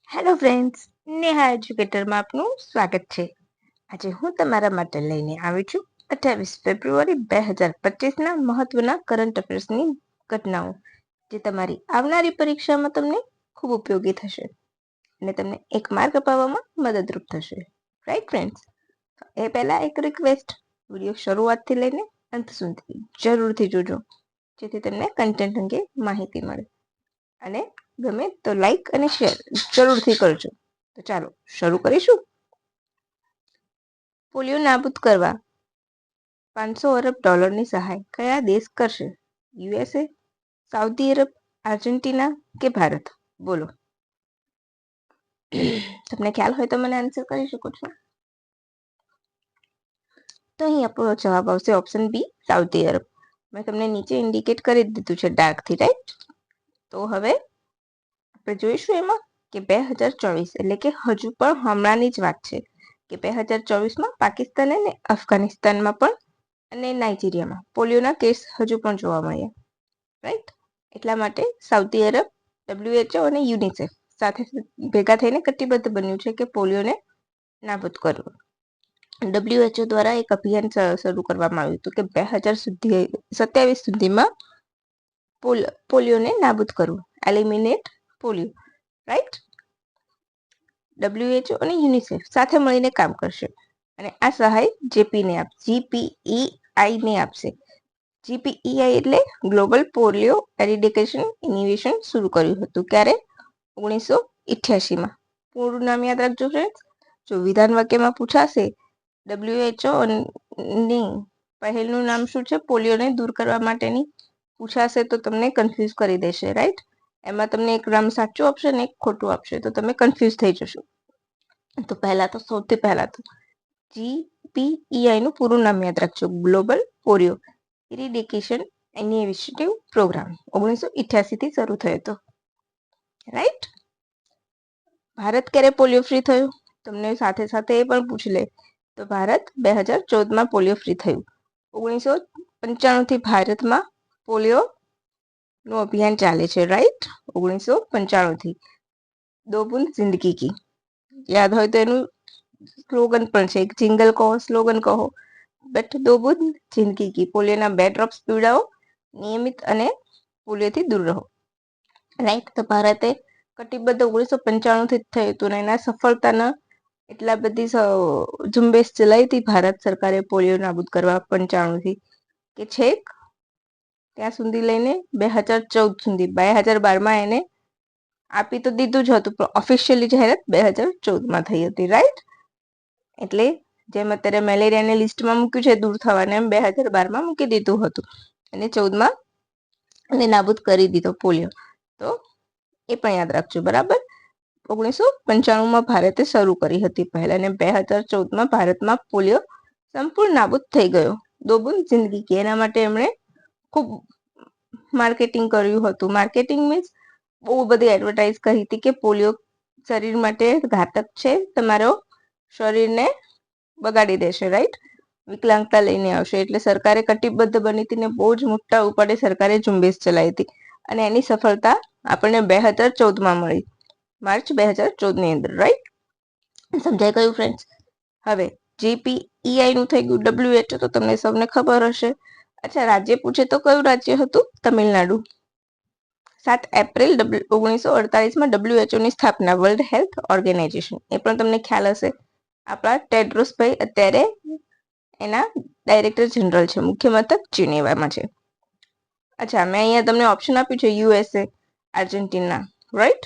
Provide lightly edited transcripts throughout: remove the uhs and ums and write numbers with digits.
Hello friends, Neha એજ્યુકેટરમાં આપનું સ્વાગત છે. આજે હું તમારા માટે લઈને આવી છું 28 ફેબ્રુઆરી 2025ના મહત્વના કરંટ અફેર્સની ઘટનાઓ, જે તમારી આવનારી પરીક્ષામાં તમને ખૂબ ઉપયોગી થશે અને તમને એક માર્ક અપાવવામાં મદદરૂપ થશે. Right friends? એ પહેલાં એક રિક્વેસ્ટ, વિડીયો શરૂઆતથી લઈને અંત સુધી જરૂરથી જોજો, જેથી તમને કન્ટેન્ટ અંગે માહિતી મળે. અને ગમે તો લાઈક અને શેર જરૂરથી કરજો. તો ચાલો શરૂ કરીશું. પોલિયો નાબૂદ કરવા 500 અરબ ડોલરની સહાય કયા દેશ કરશે? યુએસએ, સાઉદી અરબ, આર્જેન્ટિના કે ભારત? બોલો. તમને ખ્યાલ હોય તો મને આન્સર કરી શકો છો. તો અહીં આપણો જવાબ આવશે ઓપ્શન બી, સાઉદી અરબ. મેં તમને નીચે ઇન્ડિકેટ કરી દીધું છે ડાર્કથી, રાઈટ? તો હવે આપણે જોઈશું એમાં કે 2024 એટલે કે હજુ પણ હમણાંની જ વાત છે કે 2024માં પાકિસ્તાન અને અફઘાનિસ્તાનમાં પણ અને નાઇજીરિયામાં પોલિયોના કેસ હજુ પણ જોવા મળ્યા. રાઈટ? એટલા માટે સાઉદી અરબ, WHO અને યુનિસેફ સાથે ભેગા થઈને કટિબદ્ધ બન્યું છે કે પોલિયોને નાબૂદ કરવું. WHO દ્વારા એક અભિયાન શરૂ કરવામાં આવ્યું હતું કે 2027 સુધીમાં પોલિયોને નાબૂદ કરવું, એલિમિનેટ પોલિયો. રાઈટ? WHO અને યુનિસેફ સાથે મળીને કામ કરશે અને આ સહાય GPEI ને આપશે. GPEI એટલે ગ્લોબલ પોલિયો એરિડિકેશન ઇનિશિયેટિવ શરૂ કર્યું હતું. ક્યારે? 1988માં. પૂરું નામ યાદ રાખજો ફ્રેન્ડ્સ. જો વિધાન વાક્યમાં પૂછાશે WHO ની પહેલનું નામ શું છે પોલિયોને દૂર કરવા માટેની, પૂછાશે તો તમને કન્ફ્યુઝ કરી દેશે. રાઈટ? એમાં તમને એક નામ સાચું આપશે ને એક ખોટું આપશે તો તમે કન્ફ્યુઝ થઈ જશો. તો સૌથી પહેલા તો GPEI નું પૂરું નામ યાદ રાખજો, ગ્લોબલ પોલિયો ઇરિડિકેશન ઇનિશિયેટિવ પ્રોગ્રામ. 1988 થી શરૂ થયો હતો. રાઈટ? ભારત ક્યારે પોલિયો ફ્રી થયું? તમને સાથે સાથે એ પણ પૂછી લે તો ભારત 2014માં પોલિયો ફ્રી થયું. 1995 થી ભારતમાં પોલિયો નું અભિયાન ચાલે છે. રાઈટ? 1995 થી. દો બૂંદ જિંદગી કી. યાદ હોય તો એનું સ્લોગન પણ છે, જિંગલ કહો, સ્લોગન કહો, બટ દો બૂંદ જિંદગી કી. પોલિયોના 2 ડ્રોપ્સ પીવડાવો, નિયમિત અને પોલિયોથી દૂર રહો. રાઈટ? તો ભારતે કટિબદ્ધ 1995 થી થયું હતું અને એના સફળતાના એટલા બધી ઝુંબેશ ચલાવી હતી ભારત સરકારે પોલિયો નાબૂદ કરવા 95 થી કે છેક ત્યાં સુધી લઈને 2014 સુધી. 2012માં એને આપી તો દીધું જ હતું, પણ ઓફિશિયલી જાહેરાત 2014માં થઈ હતી. રાઈટ? એટલે જેમ અત્યારે મેલેરિયાને લિસ્ટમાં મૂક્યું છે દૂર થવાને, એમ 2012માં મૂકી દીધું હતું અને 14માં એને નાબૂદ કરી દીધો પોલિયો. તો એ પણ યાદ રાખજો. બરાબર? 1995માં ભારતે શરૂ કરી હતી પહેલા અને 2014માં ભારતમાં પોલિયો સંપૂર્ણ નાબૂદ થઈ ગયો. દો બૂંદ જિંદગી કી. એના માટે એમણે ખૂબ માર્કેટિંગ કર્યું હતું. માર્કેટિંગ મીન્સ બહુ બધી એડવર્ટાઇઝ કરી હતી કે પોલિયો શરીર માટે ઘાતક છે, તમારો શરીરને બગાડી દેશે. રાઈટ? વિકલાંગતા લઈને આવશે. એટલે સરકારે કટિબદ્ધ બની હતી ને બહુ જ મોટા ઉપાડે સરકારે ઝુંબેશ ચલાવી હતી અને એની સફળતા આપણને 2014માં મળી, માર્ચ 2014ની અંદર. રાઈટ? સમજાઈ ગયું ફ્રેન્ડ્સ? હવે GPEI નું થઈ ગયું. WHO તો તમને સૌને ખબર હશે. અચ્છા, રાજ્ય પૂછે તો કયું રાજ્ય હતું? તમિલનાડુ. 7 એપ્રિલ 1948માં WHO ની સ્થાપના, વર્લ્ડ હેલ્થ ઓર્ગેનાઇઝેશન. એ પણ તમને ખ્યાલ હશે. આપણા ટેડ્રોસભાઈ અત્યારે એના ડાયરેક્ટર જનરલ છે. મુખ્ય મથક જીનેવામાં છે. અચ્છા, મેં અહીંયા તમને ઓપ્શન આપ્યું છે યુએસએ, આર્જેન્ટિના. રાઈટ?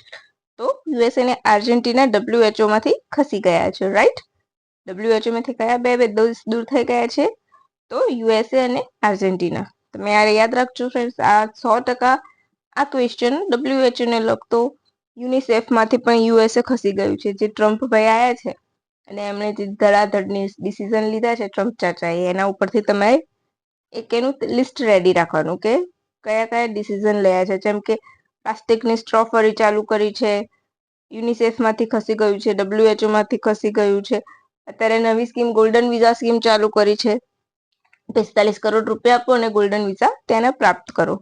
તો યુએસએ અને આર્જેન્ટિના WHO માંથી ખસી ગયા છે. રાઈટ? WHO માંથી કયા બે દેશ દૂર થઈ ગયા છે? તો યુએસએ અને આર્જેન્ટિના. તમે યાદ રાખજો ફ્રેન્ડ્સ. આ 100% આ ક્વેશ્ચન WHO ને લગતો યુનિસેફ માંથી પણ યુએસએ ખસી ગયું છે. જે ટ્રમ્પ ભાઈ આવ્યા છે અને એમણે જે ધડાધડની ડિસિઝન લીધા છે ટ્રમ્પ ચાચાએ, એના ઉપરથી તમે એક એનું લિસ્ટ રેડી રાખવાનું કે કયા કયા ડિસિઝન લયા છે. જેમ કે પ્લાસ્ટિકની સ્ટ્રો ફરી ચાલુ કરી છે, યુનિસેફ માંથી ખસી ગયું છે, WHO માંથી ખસી ગયું છે. અત્યારે નવી સ્કીમ ગોલ્ડન વિઝા સ્કીમ ચાલુ કરી છે. 45 કરોડ રૂપિયા આપો અને ગોલ્ડન વિઝા તેને પ્રાપ્ત કરો.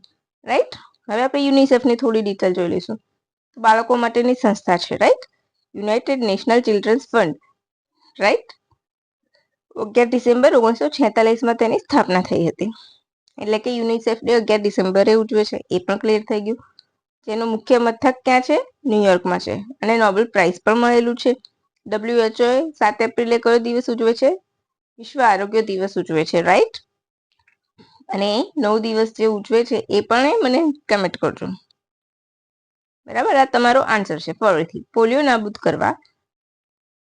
રાઈટ? હવે આપણે યુનિસેફની થોડી ડિટેલ જોઈ લઈશું. બાળકો માટેની સંસ્થા છે. Right? United National Children's Fund, right. 11 December 1946માં તેની સ્થાપના થઈ હતી. એટલે કે યુનિસેફ ડે 11 ડિસેમ્બરે ઉજવે છે, એ પણ ક્લિયર થઈ ગયું. જેનું મુખ્ય મથક ક્યાં છે? ન્યુયોર્કમાં છે. અને નોબેલ પ્રાઇઝ પણ મળેલું છે. WHO 7 એપ્રિલે કયો દિવસ ઉજવે છે? વિશ્વ આરોગ્ય દિવસ ઉજવે છે, રાઈટ. અને 9 દિવસ જે ઉજવે છે એ પણ મને કમેન્ટ કરજો. બરાબર, આ તમારો આન્સર છે. ફરીથી, પોલિયો નાબૂદ કરવા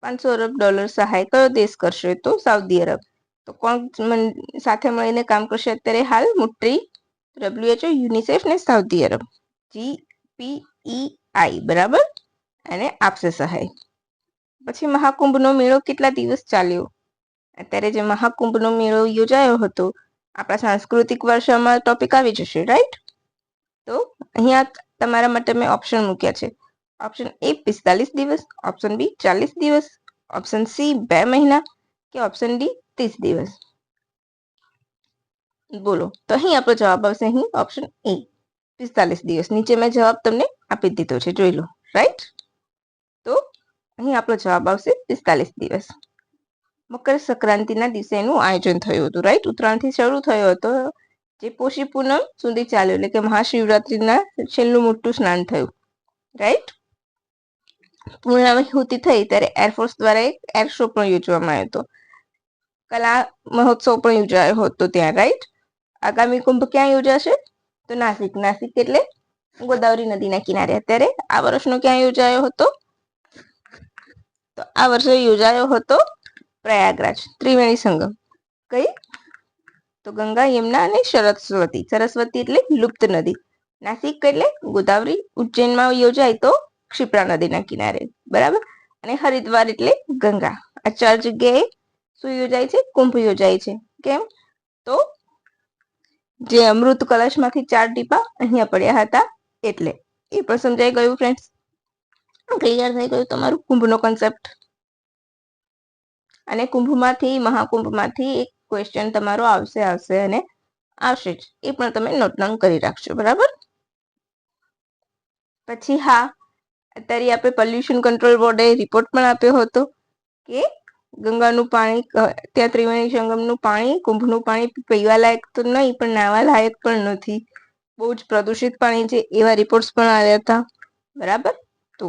$500 અરબ સહાય કયો દેશ કરશે? તો સાઉદી અરબ. તો કોણ સાથે મળીને કામ કરશે અત્યારે હાલ? મોટી WHO, યુનિસેફ ને સાઉદી અરબ. GPEI, બરાબર, અને આપશે સહાય. પછી મહાકુંભનો મેળો કેટલા દિવસ ચાલ્યો? અત્યારે જે મહાકુંભનો મેળો યોજાયો હતો, આપણા સાંસ્કૃતિક વારસામાં ટોપિક આવી જશે, રાઈટ. તો અહીંયા તમારા માટે મેં ઓપ્શન મૂક્યા છે. ઓપ્શન એ 45 દિવસ, ઓપ્શન બી 40 દિવસ, ઓપ્શન સી 2 મહિના કે ઓપ્શન ડી 30 દિવસ. બોલો. તો અહીં આપણો જવાબ આવશે અહીં ઓપ્શન એ 45 દિવસ. નીચે મેં જવાબ તમને આપી દીધો છે, જોઈ લો, રાઈટ. તો અહીં આપણો જવાબ આવશે 45 દિવસ. મકર સંક્રાંતિના દિવસે એનું આયોજન થયું હતું, રાઈટ. ઉત્તરાયણથી શરૂ થયો હતો, જે પોષી પૂનમ સુધી ચાલ્યો, એટલે કે મહાશિવરાત્રીના છેલ્લું મોટું સ્નાન થયું, રાઈટ. પૂર્ણાહુતિ થઈ ત્યારે એરફોર્સ દ્વારા એક એર શો પણ યોજવામાં આવ્યો હતો. કલા મહોત્સવ પણ યોજાયો હતો ત્યાં, રાઈટ. આગામી કુંભ ક્યાં યોજાશે? તો નાસિક. નાસિક એટલે ગોદાવરી નદીના કિનારે. અત્યારે આ વર્ષનો ક્યાં યોજાયો હતો? તો આ વર્ષે યોજાયો હતો પ્રયાગરાજ. ત્રિવેણી સંગમ કઈ? તો ગંગા, યમુના અને સરસ્વતી. સરસ્વતી એટલે લુપ્ત નદી. નાસિક એટલે ગોદાવરી. ઉજ્જૈનમાં યોજાય તો ક્ષિપ્રા નદીના કિનારે, બરાબર. અને હરિદ્વાર એટલે ગંગા. આ 4 જગ્યાએ શું યોજાય છે? કુંભ યોજાય છે. કેમ? તો જે અમૃત કલશમાંથી 4 ટીપા અહીંયા પડ્યા હતા એટલે. એ પણ સમજાઈ ગયું ફ્રેન્ડ્સ? ક્લિયર થઈ ગયું તમારું કુંભનો કોન્સેપ્ટ? અને કુંભમાંથી, મહાકુંભમાંથી એક ક્વેશ્ચન તમારો આવશે અને આવશે જ. એ પણ તમે નોટ ડાઉન કરી રાખજો, બરાબર. પછી હા, અત્યારે આપણે પોલ્યુશન કંટ્રોલ બોર્ડે રિપોર્ટ પણ આપ્યો હતો કે ગંગાનું પાણી, ત્યાં ત્રિવેણી સંગમનું પાણી, કુંભનું પાણી પીવા લાયક તો નહીં, પણ નાવા લાયક પણ નથી. બહુ જ પ્રદૂષિત પાણી છે, એવા રિપોર્ટ્સ પણ આવ્યા હતા, બરાબર. તો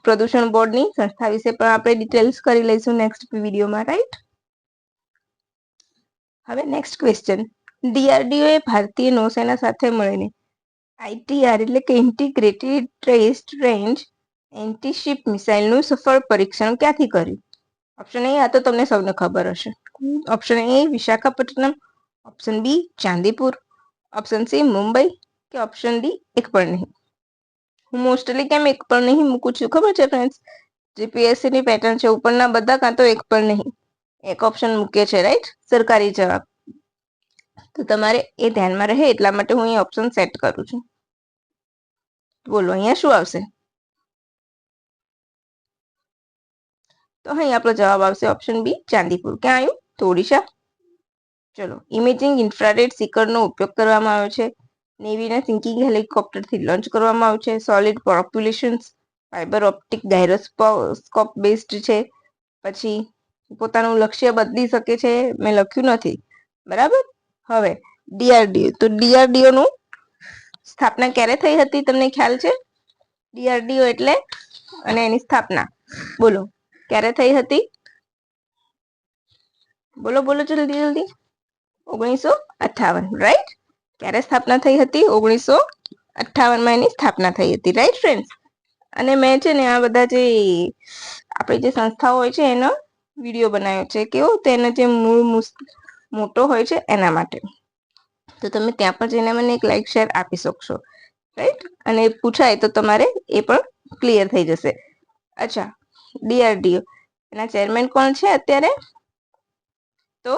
પ્રદૂષણ બોર્ડની સંસ્થા વિશે પણ આપણે ડિટેલ્સ કરી લઈશું નેક્સ્ટ વિડીયોમાં, રાઈટ. હવે નેક્સ્ટ ક્વેશ્ચન. DRDO એ ભારતીય નૌસેના સાથે મળીને ITR એટલે કે ઇન્ટિગ્રેટેડ ટેસ્ટ રેન્જ એન્ટી-શિપ મિસાઇલનું સફળ પરીક્ષણ ક્યાંથી કર્યું? ઓપ્શન એ, આ તો તમને સૌને ખબર હશે. Option A Visakhapatnam, option B Chandipur, option C Mumbai કે ઓપ્શન ડી એક પણ નહીં. હું મોસ્ટલી કેમ એક પણ નહીં મૂકું છું ખબર છે ફ્રેન્ડ્સ? જીપીએસસી ની પેટર્ન છે, ઉપરના બધા કાં તો એક પણ નહીં, એક ઓપ્શન મૂકે છે, રાઈટ, સરકારી જવાબ. તો તમારે એ ધ્યાનમાં રહે એટલા માટે હું અહીં ઓપ્શન સેટ કરું છું. બોલો અહીંયા શું આવશે? તો અહીં આપણો જવાબ આવશે ઓપ્શન બી ચાંદીપુર. ક્યાં આવ્યું? તો ઓડિશા. ચલો. ઇમેજિંગ ઇન્ફ્રારેડ સિકરનો ઉપયોગ કરવામાં આવ્યો છે. નેવીના થિંકિંગ હેલિકોપ્ટરથી લોન્ચ કરવામાં આવ્યું છે. Solid populations fibre optic gyroscope based છે. પછી પોતાનું લક્ષ્ય બદલી શકે છે. મેં લખ્યું નથી, બરાબર. હવે DRDO. તો DRDO નું સ્થાપના ક્યારે થઈ હતી તમને ખ્યાલ છે? DRDO એટલે અને એની સ્થાપના બોલો ક્યારે થઈ હતી? બોલો બોલો જલ્દી. 1958, રાઈટ. ક્યારે સ્થાપના થઈ હતી? 1958માં એની સ્થાપના થઈ હતી, રાઈટ ફ્રેન્ડ્સ. અને મેં છે ને આ બધા જે આપણી જે સંસ્થાઓ હોય છે એનો વિડીયો બનાવ્યો છે. કેવો? તેનો જે મૂળ મોટો હોય છે એના માટે. તો તમે ત્યાં પણ જઈને મને એક લાઈક શેર આપી શકશો, રાઈટ. અને પૂછાય તો તમારે એ પણ ક્લિયર થઈ જશે. અચ્છા, DRDO એના ચેરમેન કોણ છે અત્યારે? તો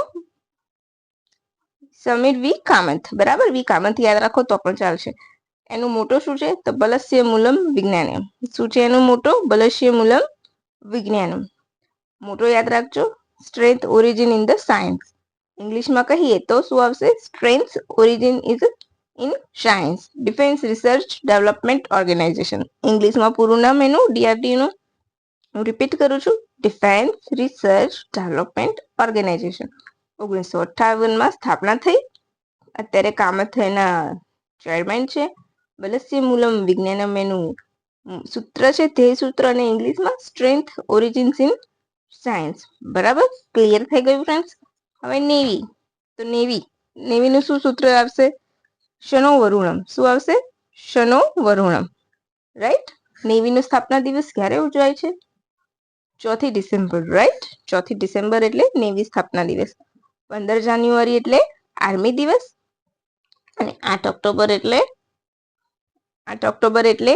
સમીર વી કામથ, બરાબર. વી કામથ યાદ રાખો તો પણ ચાલશે. એનું મોટો શું છે? તો બલસ્ય મૂલમ વિજ્ઞાનમ. શું છે એનું મોટો? બલસ્ય મૂલમ વિજ્ઞાનમ. મોટો યાદ રાખજો. Strength origin in the science. ઇંગ્લિશમાં કહીએ તો શું આવશે? Strength origin is in science. Defence research development organisation. ઇંગ્લિશમાં પૂરું નામ એનું DRDO નું હું રિપીટ કરું છું, ડિફેન્સ રિસર્ચ ડેવલપમેન્ટ ઓર્ગેનાઇઝેશન 1958માં સ્થાપના થઈ. અત્યારે કામથના ચેરમેન છે. વલસ્ય મૂલમ વિજ્ઞાનમ એનું સૂત્ર છે, ધ્યેય સૂત્ર, અને ઇંગ્લિશમાં સ્ટ્રેન્થ ઓરિજિન્સ ઇન સાયન્સ. બરાબર, ક્લિયર થઈ ગયું ફ્રેન્ડ્સ. હવે નેવી, તો નેવીનું શું સૂત્ર આવશે? શનો વરુણમ. શું આવશે? શનો વરુણમ. રાઈટ. નેવીનો સ્થાપના દિવસ ક્યારે ઉજવાય છે? 4 ડિસેમ્બર. રાઈટ. 4 ડિસેમ્બર એટલે નેવી સ્થાપના દિવસ. 15 જાન્યુઆરી એટલે આર્મી દિવસ, અને 8 ઓક્ટોબર એટલે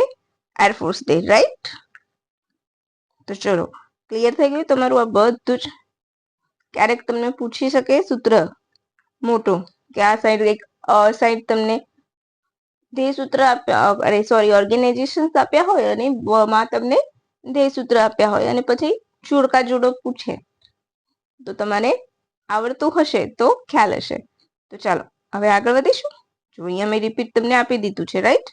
એરફોર્સ ડે. રાઈટ. તો ચલો, ક્લિયર થઈ ગયું તમારું આ બધું જ. ક્યારેક તમને પૂછી શકે સૂત્ર મોટું કે આ સાઈડ તમને ધ્યેય સૂત્ર આપ્યા, ઓર્ગેનાઇઝેશન આપ્યા હોય, અને માં તમને ધ્યેય સૂત્ર આપ્યા હોય, અને પછી જોડકા જોડો પૂછે, તો તમારે આવડતું હશે તો ખ્યાલ હશે. તો ચાલો હવે આગળ વધીશું. જો અહીંયા મેં રિપીટ તમને આપી દીધું છે. રાઈટ.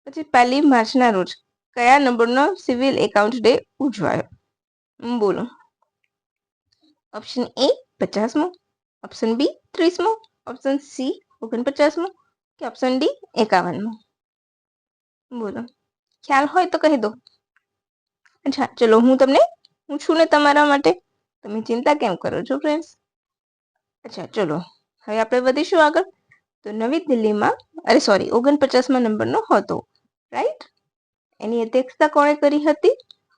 પછી 1 માર્ચના રોજ કયા નંબરનો સિવિલ એકાઉન્ટ ડે ઉજવાયો? બોલો. ઓપ્શન એ 50મો, ઓપ્શન બી 30મો, ઓપ્શન સી 49મો, કે ઓપ્શન ડી 51મો? બોલો. ખ્યાલ હોય તો કહી દો. અચ્છા, ચલો હું છું ને તમારા માટે, તમે ચિંતા કેમ કરો છો ફ્રેન્ડ્સ? અચ્છા, ચલો હવે આપણે વધીશું આગળ. તો નવી દિલ્હીમાં 49મા નંબરનો હતો. રાઈટ. એની અધ્યક્ષતા કોણે કરી હતી?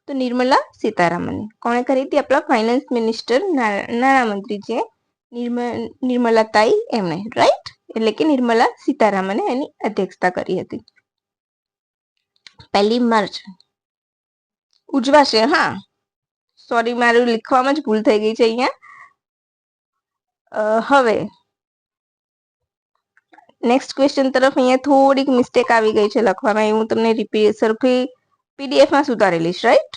તો નિર્મલા સીતારામને. કોણે કરી હતી? આપણા ફાઇનાન્સ મિનિસ્ટર, નાણામંત્રી છે નિર્મલાતાઈ, એમણે. રાઈટ. એટલે કે નિર્મલા સીતારામને એની અધ્યક્ષતા કરી હતી. 1 માર્ચ ઉજવાશે. હા, સોરી, મારું લખવામાં જ ભૂલ થઈ ગઈ છે અહીંયા. હવે નેક્સ્ટ ક્વેશ્ચન તરફ અહીંયા થોડીક મિસ્ટેક આવી ગઈ છે લખવામાં. હું તમને સરખી પીડીએફમાં સુધારી લઈશ. રાઈટ.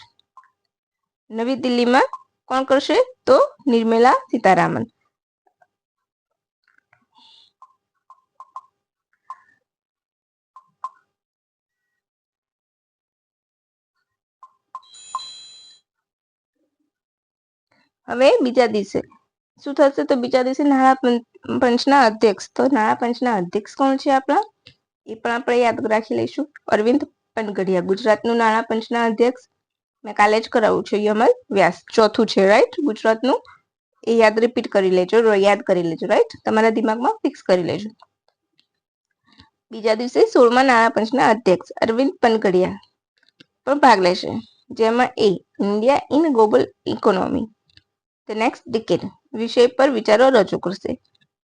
નવી દિલ્હીમાં કોણ કરશે? તો નિર્મલા સીતારામન. હવે બીજા દિવસે શું થશે? તો બીજા દિવસે નાણાં પંચના અધ્યક્ષ. તો નાણાં પંચના અધ્યક્ષ કોણ છે આપણા? એ પણ આપણે યાદ રાખી લઈશું. અરવિંદ પનગડિયા, ગુજરાતનું નાણાં પંચના અધ્યક્ષ. મેં કાલે જ કરાવું છું. યમલ વ્યાસ ચોથું છે. રાઈટ. ગુજરાતનું. એ રિપીટ કરી લેજો, યાદ કરી લેજો. રાઈટ. તમારા દિમાગમાં ફિક્સ કરી લેજો. બીજા દિવસે 16મા નાણાં પંચના અધ્યક્ષ અરવિંદ પનગડિયા પણ ભાગ લેશે, જેમાં એ India in global economy the next decade વિષય પર વિચારો રજૂ કરશે.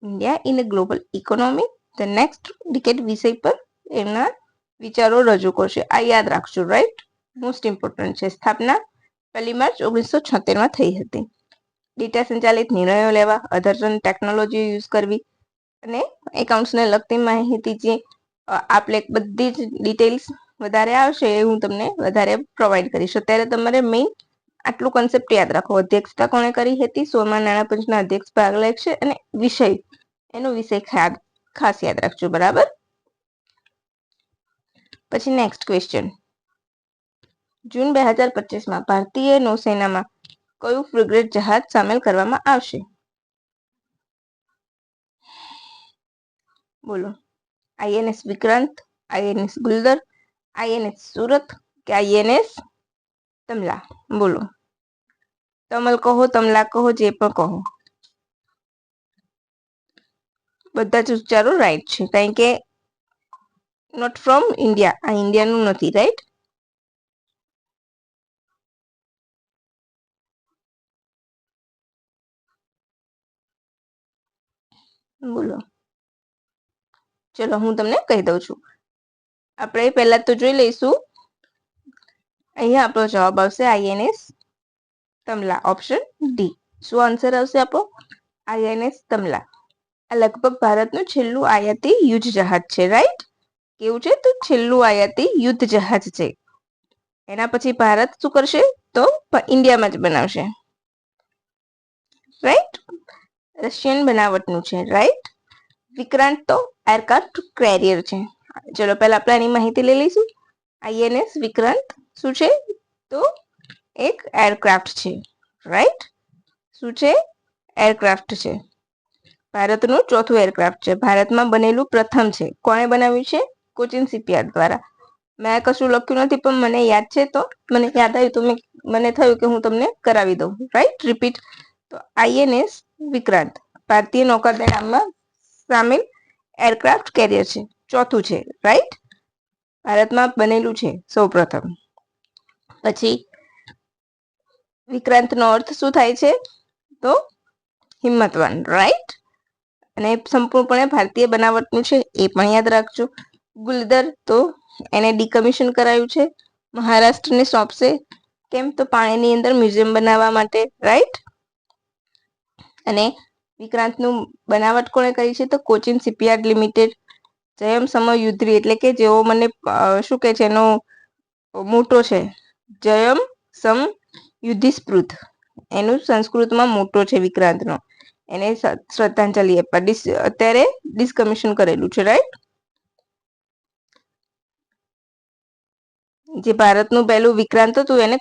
India in global economy the next decade વિષય પર એમના વિચારો રજૂ કરશે. આ યાદ રાખજો. રાઈટ. મોસ્ટ ઇમ્પોર્ટન્ટ છે. સ્થાપના 1 માર્ચ 1976માં થઈ હતી. ડેટા સંચાલિત નિર્ણયો લેવા, અદ્યતન ટેકનોલોજી યુઝ કરવી, અને એકાઉન્ટ્સને લગતી માહિતી જે આપણે બધી જ ડિટેલ્સ વધારે આવશે એ હું તમને વધારે પ્રોવાઈડ કરીશ. અત્યારે તમારે મેઇન આટલું કન્સેપ્ટ યાદ રાખો. અધ્યક્ષતા કોણે કરી હતી? 16મા નાણાં પંચના અધ્યક્ષ ભાગ લેશે, અને એનો વિષય ખાસ યાદ રાખજો. બરાબર. પછી નેક્સ્ટ ક્વેશ્ચન. જૂન 2025માં ભારતીય નૌસેનામાં કયું ફ્રિગેટ જહાજ સામેલ કરવામાં આવશે? બોલો. INS Vikrant, INS Guldar, INS Surat, કે આઈએનએસ તમલા? બોલો. તમલ કહો, તમલા કહો, જે પણ કહો, બધા જ ઉચ્ચારો રાઈટ છે, કારણ કે નોટ ફ્રોમ ઇન્ડિયા, આ ઇન્ડિયાનું નથી. રાઈટ. બોલો. ચલો હું તમને કહી દઉં છું. આપણે પહેલા તો જોઈ લઈશું. અહીંયા આપણો જવાબ આવશે આઈએનએસ તમલા. Option D. શું આન્સર આવશે આપણો? આઈએનએસ તમલા. આ લગભગ ભારતનું છેલ્લું આયાતી યુદ્ધ જહાજ છે. રાઈટ. કેવું છે? તો છેલ્લું આયાતી યુદ્ધ જહાજ છે. એના પછી ભારત શું કરશે? તો ઇન્ડિયામાં જ બનાવશે. રાઈટ. રશિયન બનાવટનું છે. રાઈટ. વિક્રાંત તો એરક્રાફ્ટ કેરિયર છે. ચલો પહેલા આપણે આની માહિતી લઈ લઈશું. આઈએનએસ વિક્રાંત શું છે? તો એક એરક્રાફ્ટ છે, રાઈટ? શું છે? એરક્રાફ્ટ છે. ભારતનું ચોથું એરક્રાફ્ટ છે. ભારતમાં બનેલું પ્રથમ છે. કોણે બનાવ્યું છે? કોચિન શિપયાર્ડ દ્વારા. મેં કશું લખ્યું નથી, પણ મને યાદ છે, તો મને યાદ આવ્યું તો મને થયું કે હું તમને કરાવી દઉં, રાઈટ? રિપીટ. તો INS વિક્રાંત ભારતીય નૌકાદળમાં સામેલ એરક્રાફ્ટ કેરિયર છે. ચોથું છે, રાઈટ? ભારતમાં બનેલું છે સૌ પ્રથમ. પછી વિક્રાંતનો અર્થ શું થાય છે? તો હિંમતવાન, રાઈટ? અને સંપૂર્ણપણે ભારતીય બનાવટનું છે, એ પણ યાદ રાખજો. ગુલદર તો એને ડીકમિશન કરાયું છે, મહારાષ્ટ્રને સોંપશે. કેમ? તો પાણીની અંદર મ્યુઝિયમ બનાવવા માટે, રાઈટ? અને વિક્રાંતનું બનાવટ કોણે કરી છે? તો કોચિન શિપયાર્ડ લિમિટેડ. જયમ સમય યુદ્ધરી એટલે કે જેવો મને શું કે છે એનો મોટો છે, જયમ સમ યુધિસ્પૃત, એનું સંસ્કૃતમાં મોટો છે વિક્રાંતનો. એને શ્રદ્ધાંજલિ આપવા અત્યારે ડિસકમિશન કરેલું છે, રાઈટ? જે ભારતનું પહેલું વિક્રાંત હતું એને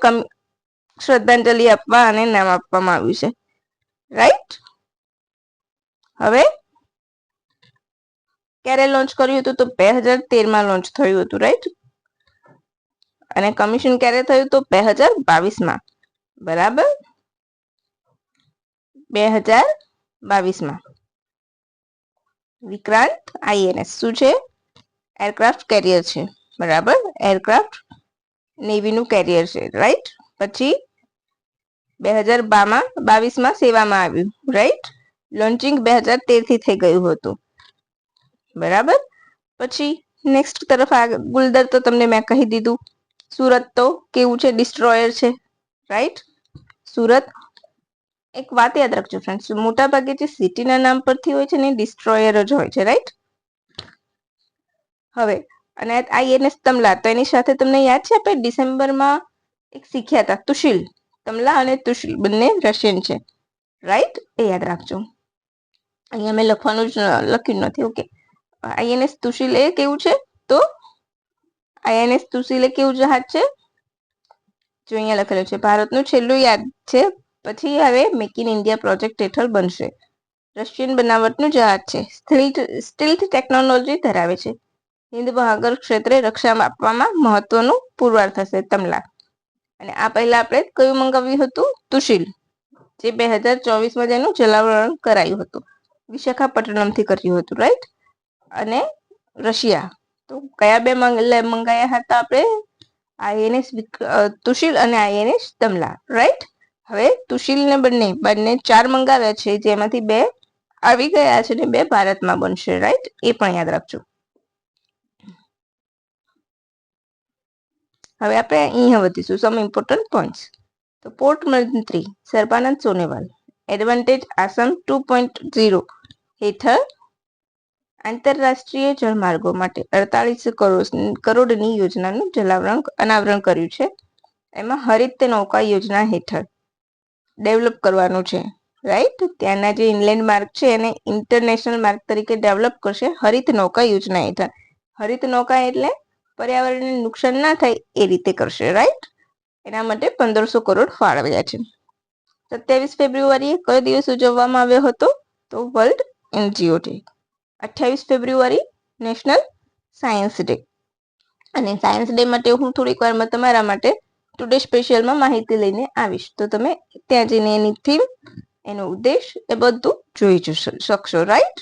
શ્રદ્ધાંજલિ આપવા અને નામ આપવામાં આવ્યું છે, રાઈટ? હવે ક્યારે લોન્ચ કર્યું હતું? તો 2013માં લોન્ચ થયું હતું, રાઈટ? અને કમિશન ક્યારે થયું? તો 2022માં. બરાબર? 2022માં વિક્રાંત INS શું છે? એરક્રાફ્ટ કેરિયર છે. બરાબર? એરક્રાફ્ટ નેવીનું કેરિયર છે, રાઈટ? પછી 2022માં સેવામાં આવ્યું, રાઈટ? લોન્ચિંગ 2013 થી થઈ ગયું હતું. બરાબર? પછી નેક્સ્ટ તરફ ગુલદર તો તમને મેં કહી દીધું. સુરત તો કેવું છે? ડિસ્ટ્રોયર છે, રાઈટ? સુરત એક વાત યાદ રાખજો ફ્રેન્ડ્સ, મોટા ભાગે જે સિટીના નામ પરથી હોય છે ને ડિસ્ટ્રોયર જ હોય છે, રાઈટ? હવે અને INS તમલા, તો એની સાથે તમને યાદ છે આપણે ડિસેમ્બરમાં એક શીખ્યા હતા, તુશીલ. તમલા અને તુશીલ બંને રશિયન છે, રાઈટ? એ યાદ રાખજો. અહીંયા મેં લખ્યું નથી. ઓકે. INS તુશીલ એ કેવું છે? તો INS તુશીલ એ કેવું જહાજ છે? જો અહીંયા લખેલું છે ભારતનું છેલ્લું યાદ છે. પછી હવે મેક ઇન ઇન્ડિયા પ્રોજેક્ટ હેઠળ બનશે. રશિયન બનાવટનું જહાજ છે. સ્ટીલ્થ ટેકનોલોજી ધરાવે છે. હિન્દ મહાસાગર ક્ષેત્રે રક્ષા આપવામાં મહત્વનું પુરવાર થશે, તમલા. અને આ પહેલા આપણે કયું મંગાવ્યું હતું? તુશીલ, જે 2024માં જેનું જલાવરણ કરાયું હતું. વિશાખાપટ્ટનમથી કર્યું હતું, રાઈટ? અને રશિયા તો કયા બે મંગાયા હતા આપણે? INS તુશીલ અને INS તમલા, રાઈટ? હવે તુશીલ ને બંને 4 મંગાવ્યા છે, જેમાંથી 2 આવી ગયા છે ને 2 ભારતમાં બનશે, રાઈટ? એ પણ યાદ રાખજો. હવે આપણે અહીંયા વધીશું સમ ઇમ્પોર્ટન્ટ પોઈન્ટ્સ. તો પોર્ટ મંત્રી સર્બાનંદ સોનોવાલ એડવાન્ટેજ આસામ 2.0 હેઠળ આંતરરાષ્ટ્રીય જળમાર્ગો માટે 48 કરોડની યોજનાનું અનાવરણ કર્યું છે. એમાં હરિત નૌકા યોજના હેઠળ ડેવલપ કરવાનું છે, રાઈટ? ત્યાંના જે ઇનલેન્ડ માર્ગ છે એને ઇન્ટરનેશનલ માર્ગ તરીકે ડેવલપ કરશે હરિત નૌકા યોજના હેઠળ. હરિત નૌકા એટલે પર્યાવરણને નુકસાન ના થાય એ રીતે કરશે, રાઈટ? એના માટે 1500 કરોડ ફાળવ્યા છે. 27 ફેબ્રુઆરીએ કયો દિવસ ઉજવવામાં આવ્યો હતો? તો વર્લ્ડ NGO ડે. 28 ફેબ્રુઆરી નેશનલ સાયન્સ ડે. અને સાયન્સ ડે માટે હું થોડીક વારમાં તમારા માટે ટુડે સ્પેશિયલમાં માહિતી લઈને આવીશ, તો તમે ત્યાં જઈને એની થીમ, એનો ઉદ્દેશ એ બધું જોઈ શકશો, રાઈટ?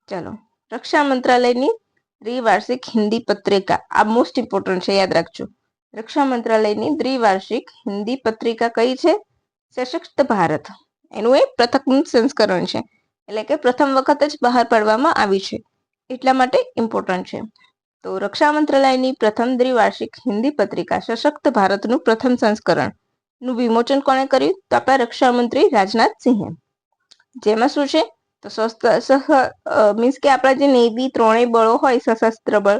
ચાલો, રક્ષા મંત્રાલયની દ્વિવાર્ષિક હિન્દી પત્રિકા, આ મોસ્ટ ઇમ્પોર્ટન્ટ છે, યાદ રાખજો. રક્ષા મંત્રાલયની દ્વિવાર્ષિક હિન્દી પત્રિકા કઈ છે? સશક્ત ભારત. એનું એ પ્રથમ સંસ્કરણ છે, એટલે કે પ્રથમ વખત જ બહાર પાડવામાં આવી છે, એટલા માટે ઇમ્પોર્ટન્ટ છે. તો રક્ષા મંત્રાલયની પ્રથમ દ્વિવાર્ષિક હિન્દી પત્રિકા સશક્ત ભારતનું પ્રથમ સંસ્કરણ નું વિમોચન કોણે કર્યું? તો આપણા રક્ષા મંત્રી રાજનાથ સિંહે. જેમાં શું છે? તો મીન્સ કે આપણા જે નેવી ત્રણેય બળો હોય, સશસ્ત્ર બળ,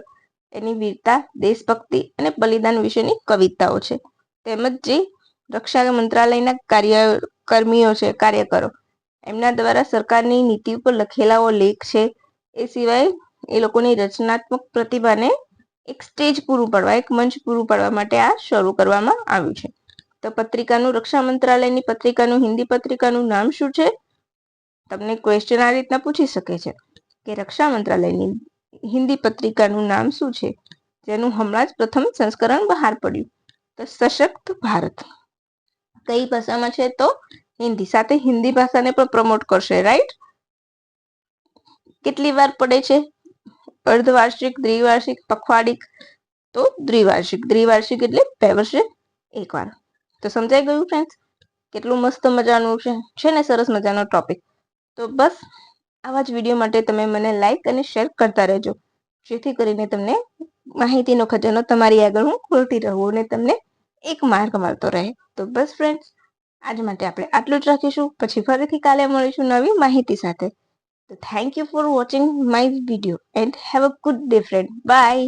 એની વીરતા, દેશભક્તિ અને બલિદાન વિશેની કવિતાઓ છે. તેમજ જે રક્ષા મંત્રાલયના કર્મીઓ છે, કાર્યકરો, એમના દ્વારા સરકારની નીતિ ઉપર લખેલાઓ લેખ છે. એ સિવાય એ લોકોની રચનાત્મક પ્રતિભાને એક સ્ટેજ પૂરું પાડવા, એક મંચ પૂરું પાડવા માટે આ શરૂ કરવામાં આવ્યું છે. તો પત્રિકાનું રક્ષા મંત્રાલયની પત્રિકાનું હિન્દી પત્રિકાનું નામ શું છે? તમને ક્વેશ્ચન આ રીતના પૂછી શકે છે કે રક્ષા મંત્રાલયની હિન્દી પત્રિકાનું નામ શું છે, જેનું હમણાં જ પ્રથમ સંસ્કરણ બહાર પડ્યું? તો સશક્ત ભારત. કઈ ભાષામાં છે? તો હિન્દી. સાથે હિન્દી ભાષાને પણ પ્રમોટ કરશે, રાઈટ? કેટલી વાર પડે છે? અર્ધવાર્ષિક, દ્વિવાર્ષિક, પખવાડિક? તો દ્વિવાર્ષિક. દ્વિવાર્ષિક એટલે 2 વર્ષે એકવાર. તો સમજાઈ ગયું ફ્રેન્ડ્સ? કેટલું મસ્ત મજાનું છે ને, સરસ મજાનો ટોપિક. તો બસ આવા જ વિડીયો માટે તમે મને લાઈક અને શેર કરતા રહેજો, જેથી કરીને તમને માહિતીનો ખજાનો તમારી આગળ હું ખોલતી રહું અને તમને એક માર્ક મળતો રહે. તો બસ ફ્રેન્ડ્સ, આજ માટે આપણે આટલું જ રાખીશું. પછી ફરીથી કાલે મળીશું નવી માહિતી સાથે. તો thank you for watching my video and have a good day friend. By.